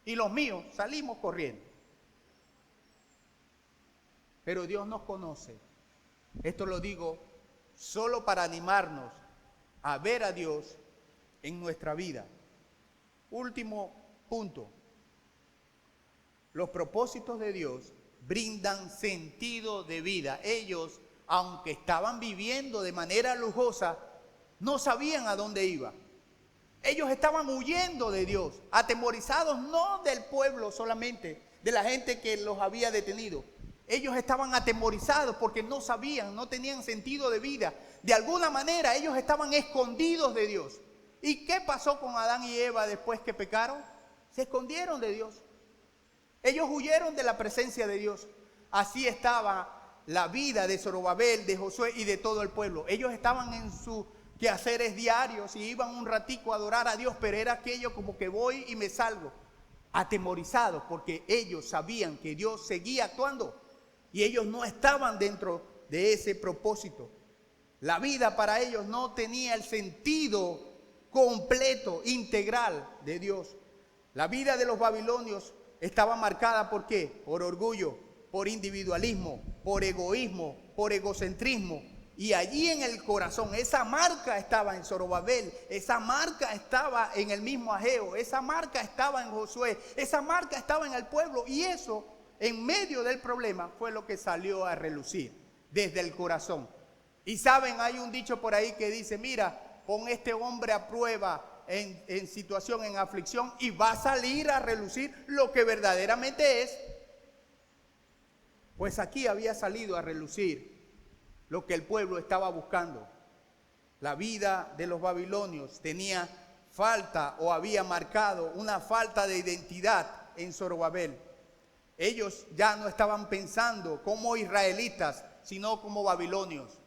y los míos, salimos corriendo. Pero Dios nos conoce. Esto lo digo solo para animarnos a ver a Dios en nuestra vida. Último punto. Los propósitos de Dios brindan sentido de vida. Ellos, aunque estaban viviendo de manera lujosa, no sabían a dónde iba. Ellos estaban huyendo de Dios, atemorizados no del pueblo solamente, de la gente que los había detenido. Ellos estaban atemorizados porque no sabían, no tenían sentido de vida. De alguna manera ellos estaban escondidos de Dios. ¿Y qué pasó con Adán y Eva después que pecaron? Se escondieron de Dios. Ellos huyeron de la presencia de Dios. Así estaba la vida de Zorobabel, de Josué y de todo el pueblo. Ellos estaban en sus quehaceres diarios y iban un ratico a adorar a Dios, pero era aquello como que voy y me salgo. Atemorizados porque ellos sabían que Dios seguía actuando. Y ellos no estaban dentro de ese propósito. La vida para ellos no tenía el sentido completo, integral de Dios. La vida de los babilonios estaba marcada ¿por qué? Por orgullo, por individualismo, por egoísmo, por egocentrismo. Y allí en el corazón, esa marca estaba en Zorobabel, esa marca estaba en el mismo Ageo, esa marca estaba en Josué, esa marca estaba en el pueblo. Y eso, en medio del problema, fue lo que salió a relucir desde el corazón. Y saben, hay un dicho por ahí que dice, mira, pon este hombre a prueba en situación, en aflicción, y va a salir a relucir lo que verdaderamente es. Pues aquí había salido a relucir lo que el pueblo estaba buscando. La vida de los babilonios tenía falta o había marcado una falta de identidad en Zorobabel. Ellos ya no estaban pensando como israelitas, sino como babilonios.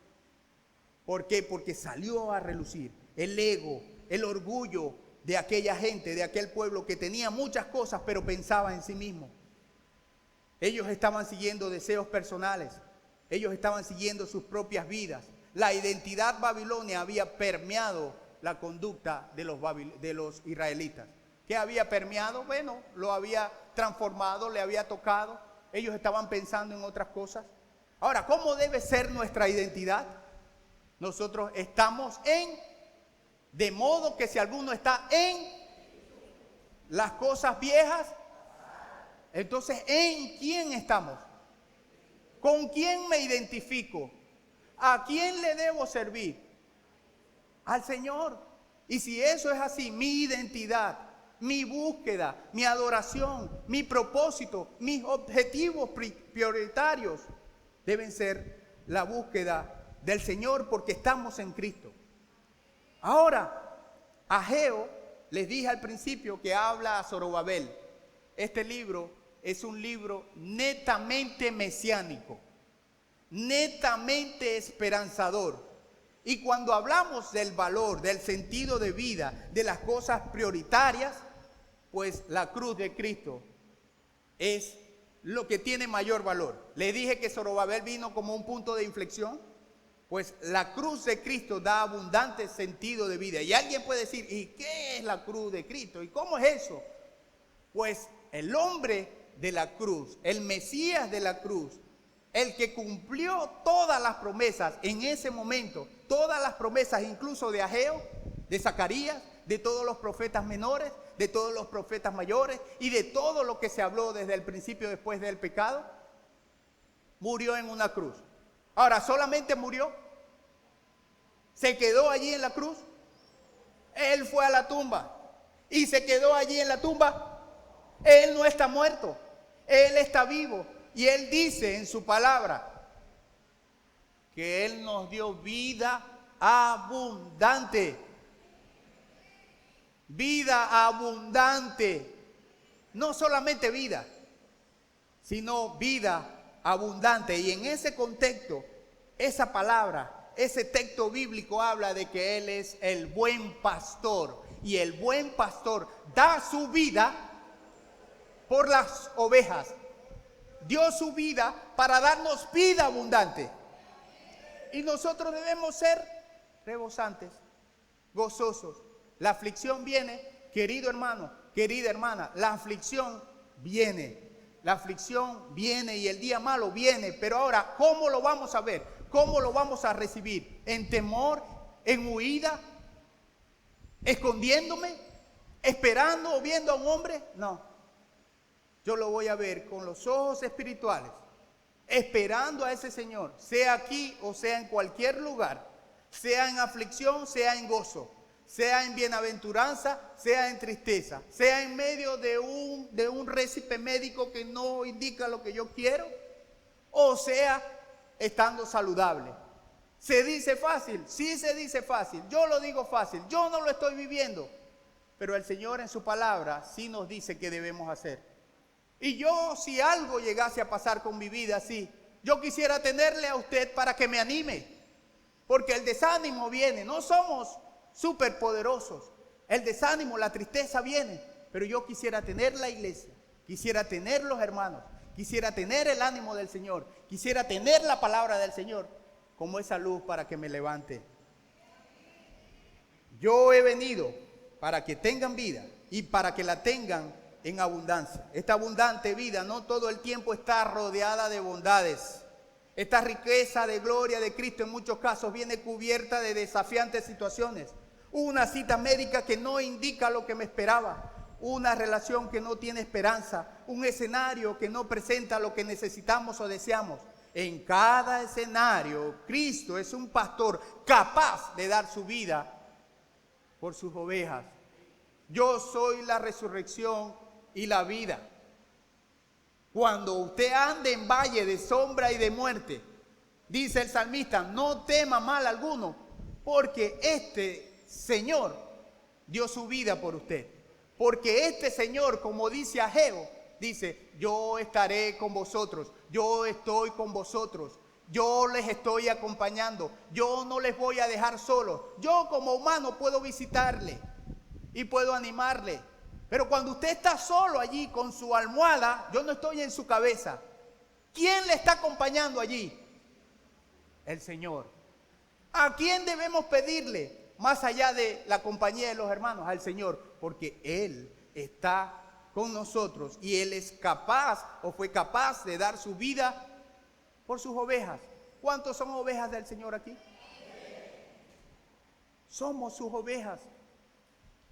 ¿Por qué? Porque salió a relucir el ego, el orgullo de aquella gente, de aquel pueblo que tenía muchas cosas, pero pensaba en sí mismo. Ellos estaban siguiendo deseos personales. Ellos estaban siguiendo sus propias vidas. La identidad babilonia había permeado la conducta de los israelitas. ¿Qué había permeado? Bueno, lo había transformado, le había tocado. Ellos estaban pensando en otras cosas. Ahora, ¿cómo debe ser nuestra identidad? Nosotros estamos de modo que si alguno está en las cosas viejas, entonces ¿en quién estamos? ¿Con quién me identifico? ¿A quién le debo servir? Al Señor. Y si eso es así, mi identidad, mi búsqueda, mi adoración, mi propósito, mis objetivos prioritarios deben ser la búsqueda del Señor, porque estamos en Cristo. Ahora, Ageo, les dije al principio que habla a Zorobabel. Este libro es un libro netamente mesiánico, netamente esperanzador. Y cuando hablamos del valor, del sentido de vida, de las cosas prioritarias, pues la cruz de Cristo es lo que tiene mayor valor. Le dije que Zorobabel vino como un punto de inflexión, pues la cruz de Cristo da abundante sentido de vida. Y alguien puede decir, ¿y qué es la cruz de Cristo? ¿Y cómo es eso? Pues el hombre de la cruz, el Mesías de la cruz, el que cumplió todas las promesas en ese momento, todas las promesas incluso de Ageo, de Zacarías, de todos los profetas menores, de todos los profetas mayores y de todo lo que se habló desde el principio después del pecado, murió en una cruz. Ahora, ¿solamente murió? ¿Se quedó allí en la cruz? Él fue a la tumba y se quedó allí en la tumba. Él no está muerto, Él está vivo. Y Él dice en su palabra que Él nos dio vida abundante. Vida abundante. No solamente vida, sino vida abundante. Y en ese contexto, esa palabra, ese texto bíblico habla de que Él es el buen pastor. Y el buen pastor da su vida por las ovejas. Dio su vida para darnos vida abundante. Y nosotros debemos ser rebosantes, gozosos. La aflicción viene, querido hermano, querida hermana, la aflicción viene. La aflicción viene y el día malo viene. Pero ahora, ¿cómo lo vamos a ver? ¿Cómo lo vamos a recibir? ¿En temor? ¿En huida? ¿Escondiéndome? ¿Esperando o viendo a un hombre? No. Yo lo voy a ver con los ojos espirituales, esperando a ese Señor, sea aquí o sea en cualquier lugar, sea en aflicción, sea en gozo, sea en bienaventuranza, sea en tristeza, sea en medio de un récipe médico que no indica lo que yo quiero, o sea estando saludable. ¿Se dice fácil? Sí, se dice fácil. Yo lo digo fácil, yo no lo estoy viviendo, pero el Señor en su palabra sí nos dice qué debemos hacer. Y yo, si algo llegase a pasar con mi vida así, yo quisiera tenerle a usted para que me anime, porque el desánimo viene. No somos superpoderosos, el desánimo, la tristeza viene, pero yo quisiera tener la iglesia, quisiera tener los hermanos, quisiera tener el ánimo del Señor, quisiera tener la palabra del Señor como esa luz para que me levante. Yo he venido para que tengan vida y para que la tengan en abundancia. Esta abundante vida no todo el tiempo está rodeada de bondades. Esta riqueza de gloria de Cristo en muchos casos viene cubierta de desafiantes situaciones. Una cita médica que no indica lo que me esperaba. Una relación que no tiene esperanza. Un escenario que no presenta lo que necesitamos o deseamos. En cada escenario, Cristo es un pastor capaz de dar su vida por sus ovejas. Yo soy la resurrección y la vida. Cuando usted ande en valle de sombra y de muerte, dice el salmista, no tema mal alguno, porque este Señor dio su vida por usted. Porque este Señor, como dice Ageo, dice, yo estaré con vosotros, yo estoy con vosotros, yo les estoy acompañando, yo no les voy a dejar solos. Yo como humano puedo visitarle y puedo animarle. Pero cuando usted está solo allí con su almohada, yo no estoy en su cabeza. ¿Quién le está acompañando allí? El Señor. ¿A quién debemos pedirle? Más allá de la compañía de los hermanos, al Señor. Porque Él está con nosotros y Él es capaz o fue capaz de dar su vida por sus ovejas. ¿Cuántos son ovejas del Señor aquí? Somos sus ovejas.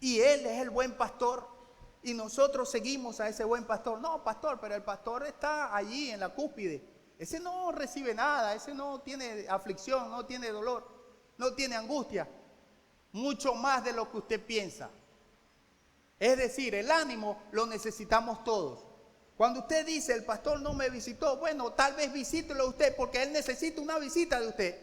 Y Él es el buen pastor. Y nosotros seguimos a ese buen pastor. No, pastor, pero el pastor está allí en la cúspide. Ese no recibe nada, ese no tiene aflicción, no tiene dolor, no tiene angustia. Mucho más de lo que usted piensa. Es decir, el ánimo lo necesitamos todos. Cuando usted dice, el pastor no me visitó, bueno, tal vez visítelo usted porque él necesita una visita de usted.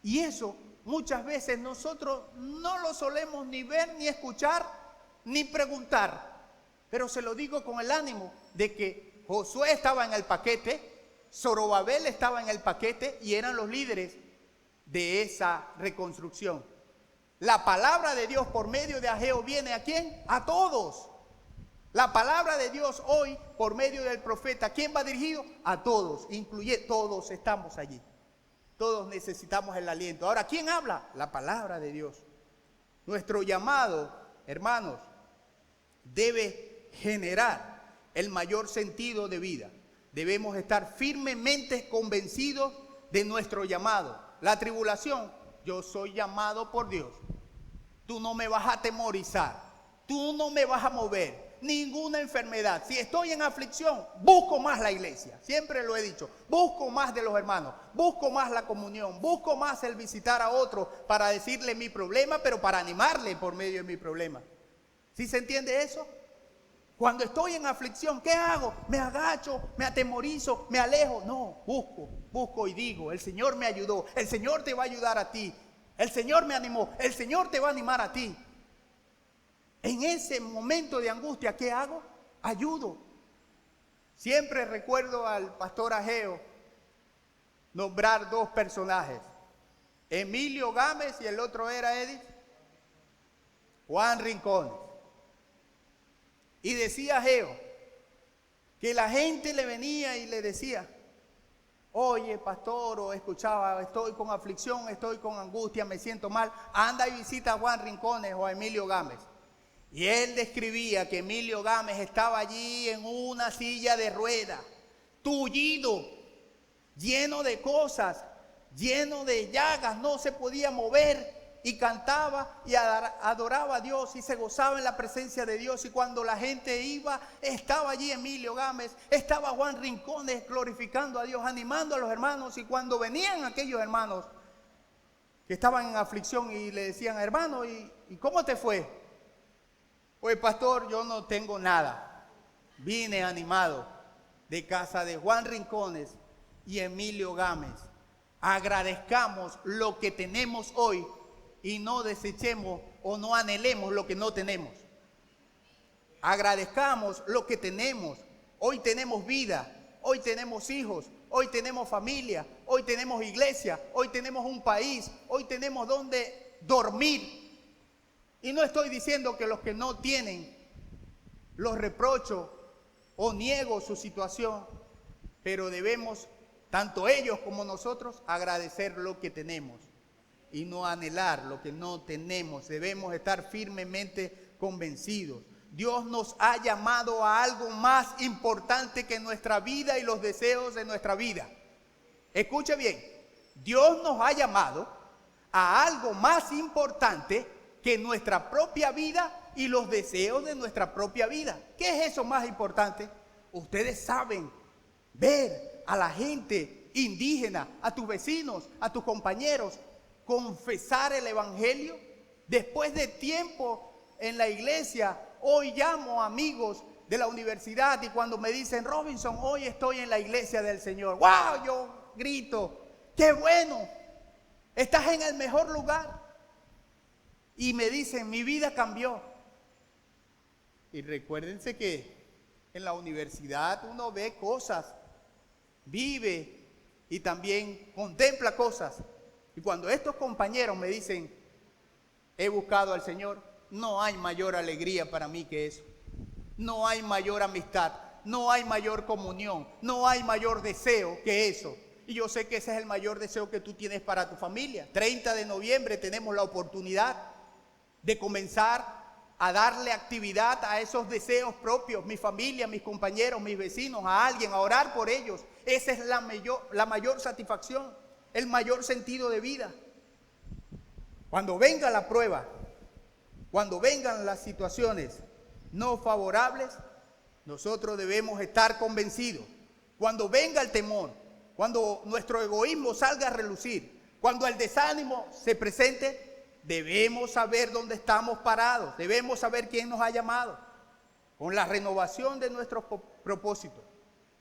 Y eso muchas veces nosotros no lo solemos ni ver, ni escuchar, ni preguntar. Pero se lo digo con el ánimo de que Josué estaba en el paquete, Zorobabel estaba en el paquete y eran los líderes de esa reconstrucción. La palabra de Dios por medio de Ageo viene ¿a quién? A todos. La palabra de Dios hoy por medio del profeta, ¿a quién va dirigido? A todos, todos estamos allí. Todos necesitamos el aliento. Ahora, ¿quién habla? La palabra de Dios. Nuestro llamado, hermanos, debe generar el mayor sentido de vida. Debemos estar firmemente convencidos de nuestro llamado. La tribulación, yo soy llamado por Dios. Tú no me vas a atemorizar. Tú no me vas a mover. Ninguna enfermedad. Si estoy en aflicción, busco más la iglesia. Siempre lo he dicho. Busco más de los hermanos. Busco más la comunión. Busco más el visitar a otro para decirle mi problema, pero para animarle por medio de mi problema. ¿Sí se entiende eso? Cuando estoy en aflicción, ¿qué hago? Me agacho, me atemorizo, me alejo. No, busco y digo, el Señor me ayudó. El Señor te va a ayudar a ti. El Señor me animó. El Señor te va a animar a ti. En ese momento de angustia, ¿qué hago? Ayudo. Siempre recuerdo al pastor Ageo nombrar dos personajes. Emilio Gámez y el otro era Edith. Juan Rincones. Y decía Ageo que la gente le venía y le decía, oye pastor, o escuchaba, estoy con aflicción, estoy con angustia, me siento mal, anda y visita a Juan Rincones o a Emilio Gámez. Y él describía que Emilio Gámez estaba allí en una silla de ruedas, tullido, lleno de cosas, lleno de llagas, no se podía mover. Y cantaba y adoraba a Dios y se gozaba en la presencia de Dios. Y cuando la gente iba, estaba allí Emilio Gámez, estaba Juan Rincones glorificando a Dios, animando a los hermanos. Y cuando venían aquellos hermanos que estaban en aflicción y le decían, hermano, ¿y cómo te fue? Pues pastor, yo no tengo nada. Vine animado de casa de Juan Rincones y Emilio Gámez. Agradezcamos lo que tenemos hoy y no desechemos o no anhelemos lo que no tenemos. Agradezcamos lo que tenemos. Hoy tenemos vida, hoy tenemos hijos, hoy tenemos familia, hoy tenemos iglesia, hoy tenemos un país, hoy tenemos donde dormir. Y no estoy diciendo que los que no tienen los reprocho o niego su situación, pero debemos, tanto ellos como nosotros, agradecer lo que tenemos y no anhelar lo que no tenemos. Debemos estar firmemente convencidos. Dios nos ha llamado a algo más importante que nuestra vida y los deseos de nuestra vida. Escuche bien, Dios nos ha llamado a algo más importante que nuestra propia vida y los deseos de nuestra propia vida. ¿Qué es eso más importante? Ustedes saben ver a la gente indígena, a tus vecinos, a tus compañeros, confesar el evangelio. Después de tiempo en la iglesia, hoy llamo a amigos de la universidad y cuando me dicen, Robinson, hoy estoy en la iglesia del Señor. ¡Wow! Yo grito, ¡qué bueno! Estás en el mejor lugar. Y me dicen, mi vida cambió. Y recuérdense que en la universidad uno ve cosas, vive y también contempla cosas. Y cuando estos compañeros me dicen, he buscado al Señor, no hay mayor alegría para mí que eso. No hay mayor amistad, no hay mayor comunión, no hay mayor deseo que eso. Y yo sé que ese es el mayor deseo que tú tienes para tu familia. 30 de noviembre tenemos la oportunidad de comenzar a darle actividad a esos deseos propios, mi familia, mis compañeros, mis vecinos, a alguien, a orar por ellos. Esa es la mayor satisfacción, el mayor sentido de vida. Cuando venga la prueba, cuando vengan las situaciones no favorables, nosotros debemos estar convencidos. Cuando venga el temor, cuando nuestro egoísmo salga a relucir, cuando el desánimo se presente, debemos saber dónde estamos parados, debemos saber quién nos ha llamado. Con la renovación de nuestros propósitos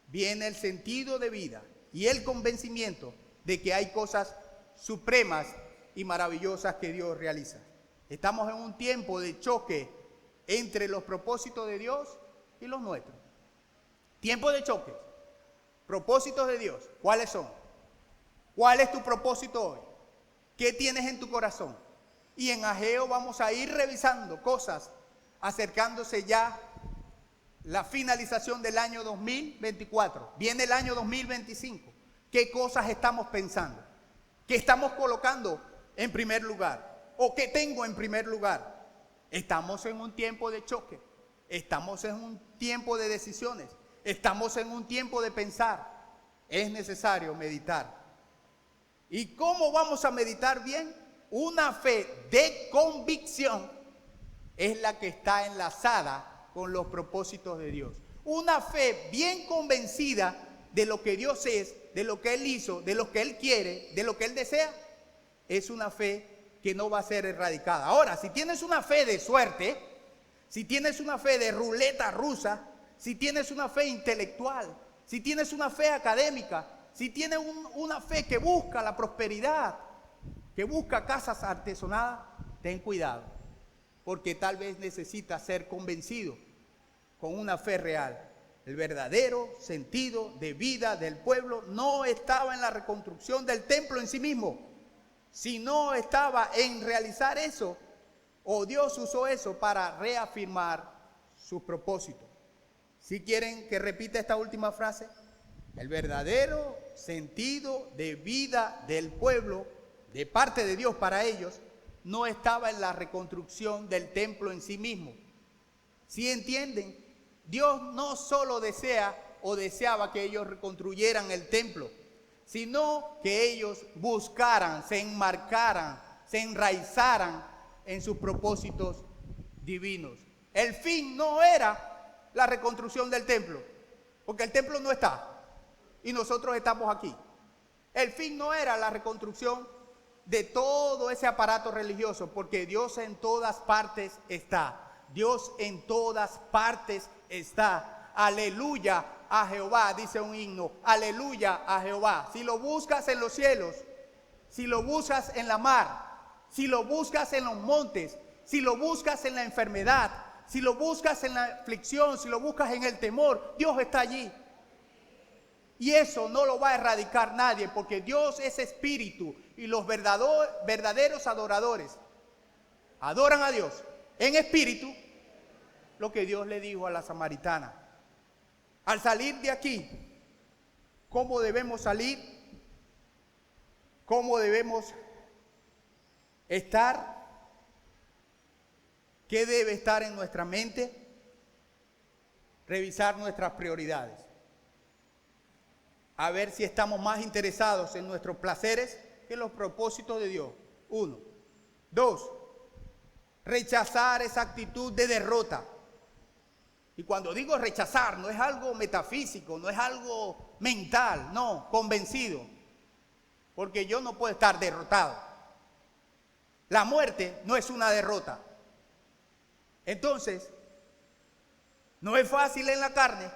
viene el sentido de vida y el convencimiento de que hay cosas supremas y maravillosas que Dios realiza. Estamos en un tiempo de choque entre los propósitos de Dios y los nuestros. Tiempo de choque. Propósitos de Dios, ¿cuáles son? ¿Cuál es tu propósito hoy? ¿Qué tienes en tu corazón? Y en Ageo vamos a ir revisando cosas, acercándose ya la finalización del año 2024. Viene el año 2025. ¿Qué cosas estamos pensando? ¿Qué estamos colocando en primer lugar? ¿O qué tengo en primer lugar? Estamos en un tiempo de choque. Estamos en un tiempo de decisiones. Estamos en un tiempo de pensar. Es necesario meditar. ¿Y cómo vamos a meditar bien? Una fe de convicción es la que está enlazada con los propósitos de Dios. Una fe bien convencida de lo que Dios es, de lo que Él hizo, de lo que Él quiere, de lo que Él desea, es una fe que no va a ser erradicada. Ahora, si tienes una fe de suerte, si tienes una fe de ruleta rusa, si tienes una fe intelectual, si tienes una fe académica, si tienes una fe que busca la prosperidad, que busca casas artesonadas, ten cuidado, porque tal vez necesitas ser convencido con una fe real. El verdadero sentido de vida del pueblo no estaba en la reconstrucción del templo en sí mismo, sino estaba en realizar eso, o Dios usó eso para reafirmar sus propósitos. ¿Sí quieren que repita esta última frase? El verdadero sentido de vida del pueblo, de parte de Dios para ellos, no estaba en la reconstrucción del templo en sí mismo. ¿Sí entienden? Dios no solo desea o deseaba que ellos reconstruyeran el templo, sino que ellos buscaran, se enmarcaran, se enraizaran en sus propósitos divinos. El fin no era la reconstrucción del templo, porque el templo no está y nosotros estamos aquí. El fin no era la reconstrucción de todo ese aparato religioso, porque Dios en todas partes está. Dios en todas partes está. Aleluya a Jehová, dice un himno. Aleluya a Jehová. Si lo buscas en los cielos, si lo buscas en la mar, si lo buscas en los montes, si lo buscas en la enfermedad, si lo buscas en la aflicción, si lo buscas en el temor, Dios está allí. Y eso no lo va a erradicar nadie, porque Dios es espíritu y los verdaderos adoradores adoran a Dios en espíritu, lo que Dios le dijo a la samaritana. Al salir de aquí, ¿cómo debemos salir? ¿Cómo debemos estar? ¿Qué debe estar en nuestra mente? Revisar nuestras prioridades. A ver si estamos más interesados en nuestros placeres que en los propósitos de Dios. 1. 2. Rechazar esa actitud de derrota. Y cuando digo rechazar, no es algo metafísico, no es algo mental, no, convencido. Porque yo no puedo estar derrotado. La muerte no es una derrota. Entonces, no es fácil en la carne,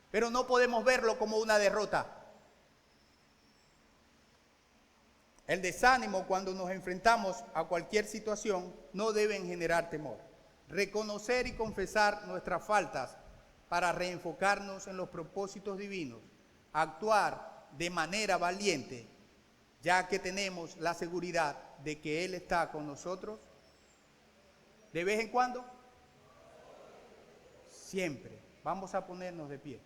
pero no podemos verlo como una derrota. El desánimo cuando nos enfrentamos a cualquier situación no deben generar temor. Reconocer y confesar nuestras faltas para reenfocarnos en los propósitos divinos. Actuar de manera valiente, ya que tenemos la seguridad de que Él está con nosotros. De vez en cuando, siempre. Vamos a ponernos de pie.